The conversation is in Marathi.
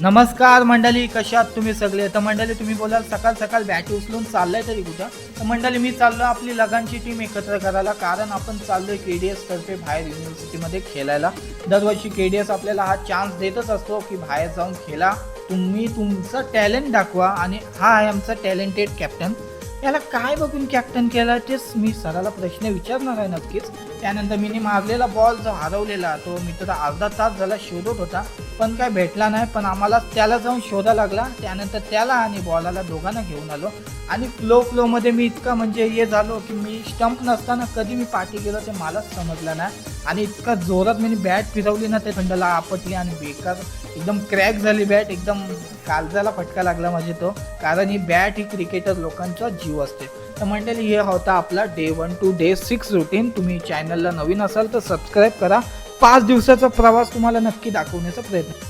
नमस्कार मंडळी, कशात तुम्ही सगळे. तर मंडळी तुम्ही बोलाल सकाळ सकाळ बॅट उचलून चाललाय तरी कुठं. तर मंडळी मी चाललो आपली लगानची टीम एकत्र करायला, कारण आपण चाललोय KDS तर्फे बाहेर युनिव्हर्सिटीमध्ये खेळायला. दरवर्षी KDS आपल्याला हा चान्स देतच असतो की बाहेर जाऊन खेळा, तुम्ही तुमचं टॅलेंट दाखवा. आणि हा आहे आमचा टॅलेंटेड कॅप्टन. याला काय बघून कॅप्टन केला तेच मी सराला प्रश्न विचारणार आहे नक्कीच. त्यानंतर मी मारलेला बॉल जो हरवलेला तो मित्र अर्धा तास झाला शोधत होता, पण काय भेटला नाही. पण आम्हाला त्याला जाऊन शोधा लागला. त्यानंतर त्याला आणि बॉलाला दोघांना घेऊन आलो आणि फ्लोमध्ये मी इतका म्हणजे हे झालो की मी स्टंप नसताना कधी मी पाठी गेलो ते मलाच समजलं नाही. आणि इतका जोरात मी बॅट फिरवली ना, ते खंडाला आपटली आणि बेकार एकदम क्रॅक झाली बॅट. एकदम काळजाला फटका लागला माझे तो, कारण ही बॅट ही क्रिकेटर लोकांचा जीव असते. तर मंडळी हे होता आपला डे 1 to डे 6 रुटीन. तुम्ही चॅनलला नवीन असाल तर सबस्क्राईब करा. 5 दिवसाचा प्रवास तुम्हाला नक्की दाखवण्याचा प्रयत्न.